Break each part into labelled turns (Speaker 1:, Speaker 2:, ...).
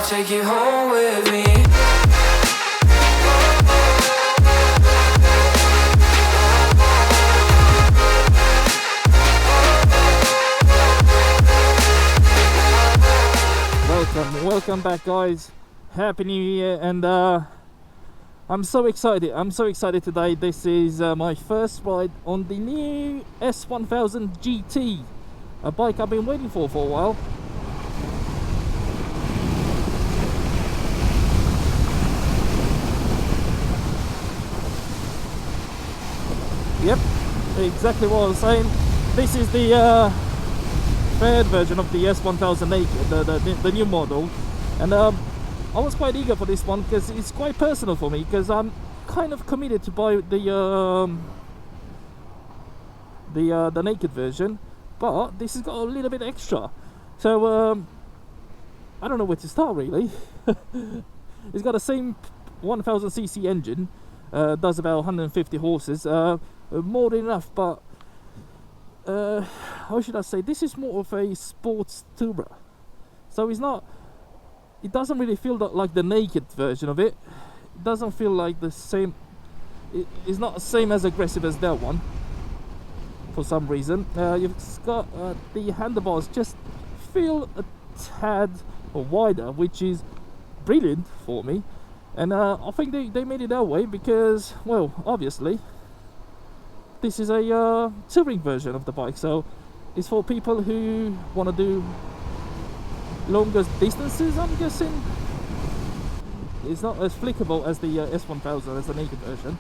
Speaker 1: take you home with me.
Speaker 2: Welcome back, guys. Happy New Year, and I'm so excited today. This is my first ride on the new S1000GT, a bike I've been waiting for a while. Yep, exactly what I was saying. This is the third version of the S1000 Naked, the new model, and I was quite eager for this one because it's quite personal for me, because I'm kind of committed to buy the Naked version, but this has got a little bit extra, so I don't know where to start really. It's got the same 1000cc engine, does about 150 horses, more than enough, but how should I say, this is more of a sports tourer, so it doesn't really feel like the Naked version of it. It doesn't feel like the same, it's not the same as aggressive as that one for some reason. You've got the handlebars just feel a tad wider, which is brilliant for me, and I think they made it that way because, well, obviously this is a touring version of the bike, so it's for people who want to do longer distances, I'm guessing. It's not as flickable as the S1000, as the Naked version,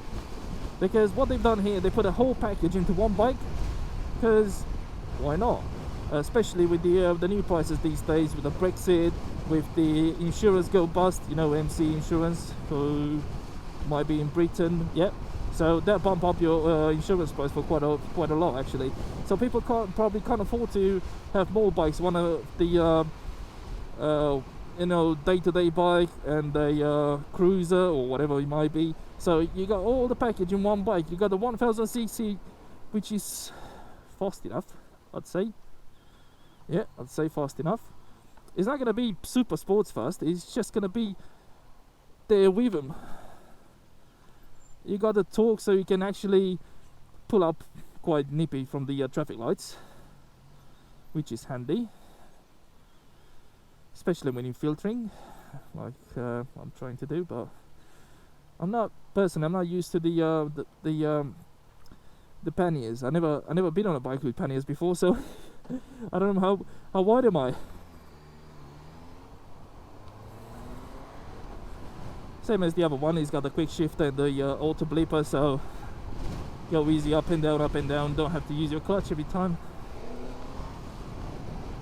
Speaker 2: because what they've done here, they put a whole package into one bike, because why not? Especially with the new prices these days, with the Brexit, with the insurance go bust, you know, MC insurance, who might be in Britain, yep. So that bump up your insurance price for quite a lot actually. So people probably can't afford to have more bikes. One of the you know, day-to-day bike and a cruiser or whatever it might be. So you got all the package in one bike. You got the 1000cc, which is fast enough, I'd say. Yeah, I'd say fast enough. It's not going to be super sports fast. It's just going to be there with them. You got the torque, so you can actually pull up quite nippy from the traffic lights, which is handy, especially when you're filtering, like I'm trying to do. But I'm not used to the panniers. I never been on a bike with panniers before, so I don't know how wide am I. Same as the other one, he's got the quick shift and the auto bleeper, so go easy up and down, don't have to use your clutch every time.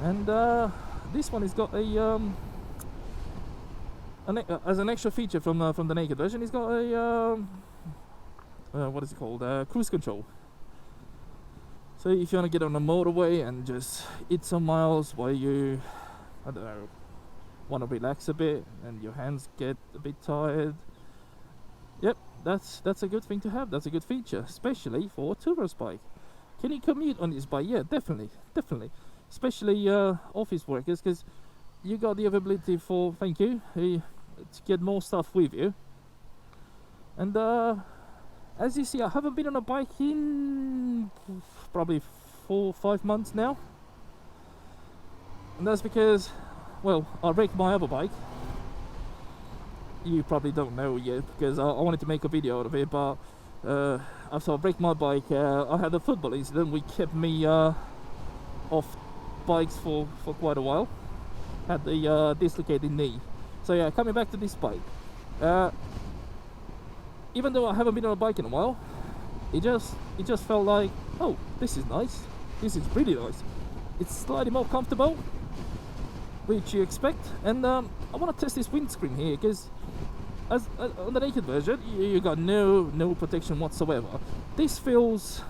Speaker 2: And this one has got as an extra feature from the Naked version, he's got a what is it called, cruise control. So if you want to get on a motorway and just hit some miles while you, I don't know, want to relax a bit and your hands get a bit tired, yep, that's a good thing to have. That's a good feature, especially for a tourer's bike. Can you commute on this bike? Yeah, definitely, especially office workers, because you got the availability for, thank you, to get more stuff with you. And as you see, I haven't been on a bike in probably 4 or 5 months now, and that's because, well, I wrecked my other bike. You probably don't know yet, because I wanted to make a video out of it, but after I wrecked my bike, I had a football incident which kept me off bikes for quite a while. Had the dislocated knee. So yeah, coming back to this bike, even though I haven't been on a bike in a while, it just felt like, oh, this is nice. This is really nice. It's slightly more comfortable, which you expect, and I want to test this windscreen here, because as on the Naked version, you got no protection whatsoever. This feels,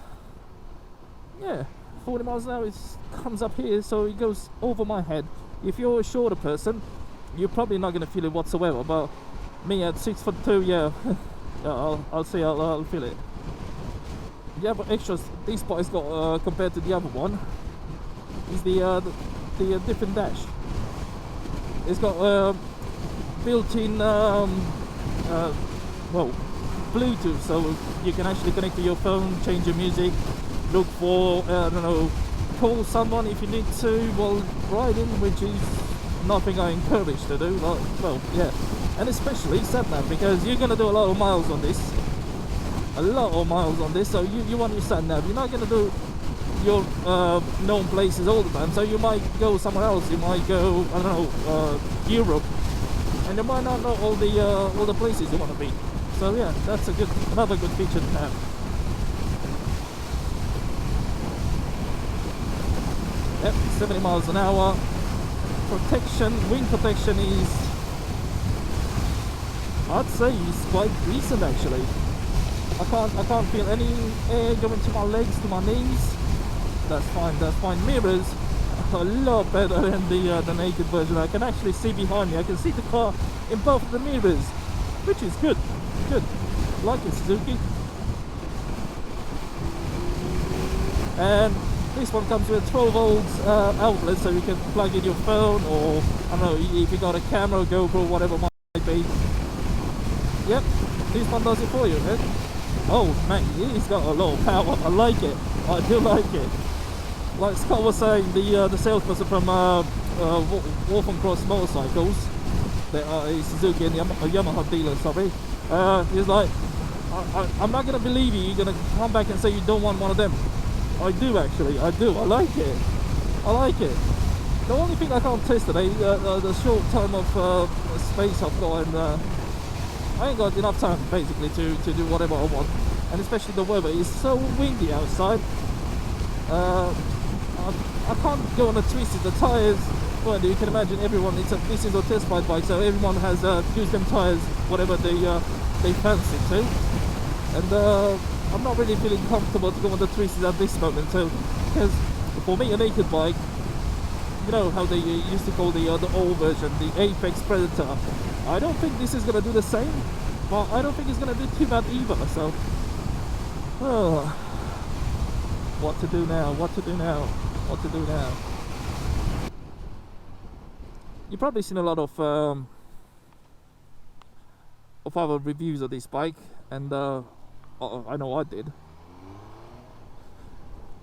Speaker 2: yeah, 40 miles an hour. It comes up here, so it goes over my head. If you're a shorter person, you're probably not going to feel it whatsoever, but me at 6'2", yeah, I'll say I'll feel it. The other extras this bike's got compared to the other one is the different dash. It's got built-in well, Bluetooth, so you can actually connect to your phone, change your music, look for I don't know, call someone if you need to while riding, which is nothing I encourage to do. Well, yeah, and especially sat-nav, because you're gonna do a lot of miles on this. So you want your sat-nav. You're not gonna do your known places all the time, so you might go somewhere else. You might go, I don't know, Europe, and you might not know all the places you want to be. So yeah, that's another good feature to have. Yep, 70 miles an hour. Protection, wind protection is, I'd say, is quite decent actually. I can't feel any air going to my legs, to my knees. That's fine. Mirrors are a lot better than the naked version. I can actually see behind me. I can see the car in both of the mirrors, which is good. Like it, Suzuki. And this one comes with a 12 volts outlet, so you can plug in your phone, or I don't know, if you got a camera, GoPro, whatever it might be. Yep, this one does it for you, man. Oh man, he's got a lot of power. I like it. I do like it. Like Scott was saying, the salesperson from Waltham Cross Motorcycles, they are a Suzuki and Yamaha dealer, sorry. He's like, I'm not gonna believe you. You're gonna come back and say you don't want one of them. I do actually. I do. I like it. The only thing I can't test today, the short time of space I've got, and I ain't got enough time basically to do whatever I want, and especially the weather is so windy outside. I can't go on the twisted. The tyres, well, you can imagine everyone. This is a test bike, so everyone has used them tyres, whatever they fancy to, and I'm not really feeling comfortable to go on the twisted at this moment. So, because for me, a naked bike, you know how they used to call the old version, the Apex Predator. I don't think this is gonna do the same, but I don't think it's gonna do too bad either. So, what to do now? You've probably seen a lot of other reviews of this bike, and I know I did.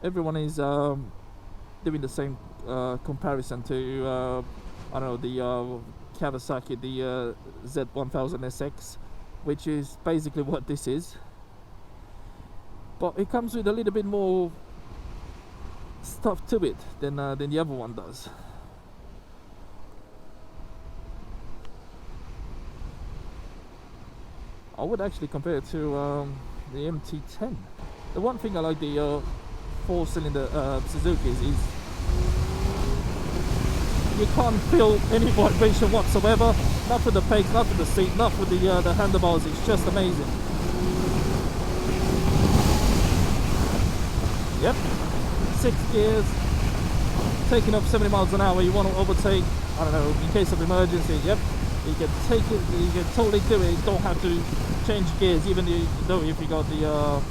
Speaker 2: Everyone is doing the same comparison to I don't know, the Kawasaki, the Z1000SX, which is basically what this is, but it comes with a little bit more stuff to it than the other one does. I would actually compare it to the MT10. The one thing I like the 4-cylinder Suzuki's is you can't feel any vibration whatsoever. Not with the pegs, not with the seat, not with the handlebars. It's just amazing. Yep, 6 gears, taking up 70 miles an hour. You want to overtake, I don't know, in case of emergency. Yep, you can take it. You can totally do it. You don't have to change gears, even though if you got the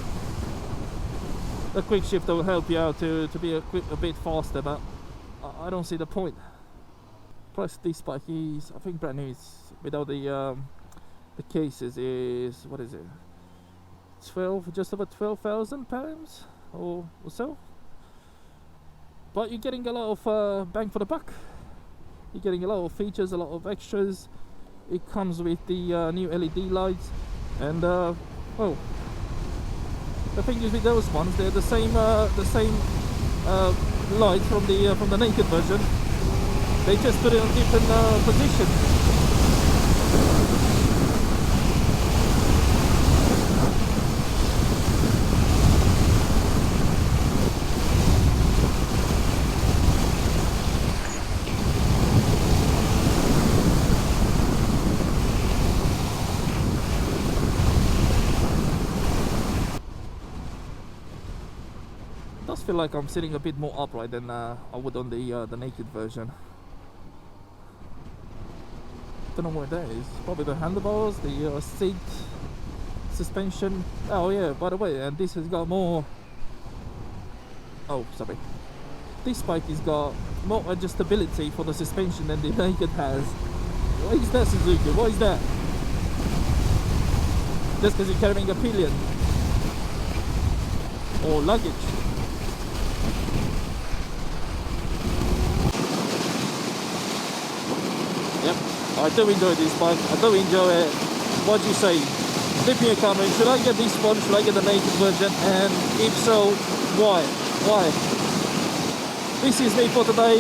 Speaker 2: quick shift that will help you out to be a bit faster, but I don't see the point. Plus this bike is, I think, brand new. It's without the cases is, what is it, 12, just over £12,000 or so. But you're getting a lot of bang for the buck. You're getting a lot of features, a lot of extras. It comes with the new LED lights, and well, the thing is with those ones, they're the same lights from the naked version. They just put it on different positions. It does feel like I'm sitting a bit more upright than I would on the naked version. Don't know what that is. Probably the handlebars, the seat, suspension. Oh yeah, by the way, and this has got more. Oh, sorry. This bike has got more adjustability for the suspension than the naked has. What is that, Suzuki? What is that? Just because you're carrying a pillion or luggage. Yep, I do enjoy this bike. I do enjoy it. What do you say? Leave me a comment. Should I get this one? Should I get the naked version? And if so, why? Why? This is me for today.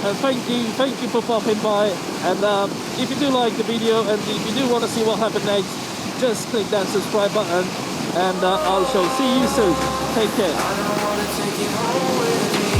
Speaker 2: And thank you for popping by. And if you do like the video and if you do want to see what happened next, just click that subscribe button. And I shall see you soon. Take care.
Speaker 1: I don't wanna take you home with me.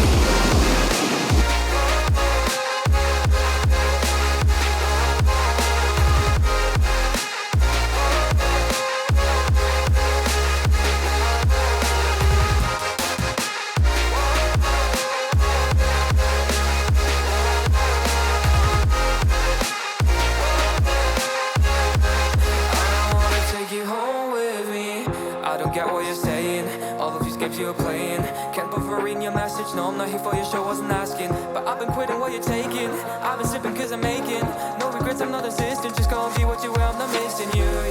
Speaker 1: I don't get what you're saying. All of these games you're playing. Can't bother reading your message. No, I'm not here for your show, wasn't asking. But I've been quitting what you're taking. I've been sipping cause I'm making no regrets, I'm not assistant. Just go and be what you were, I'm not missing you, yeah.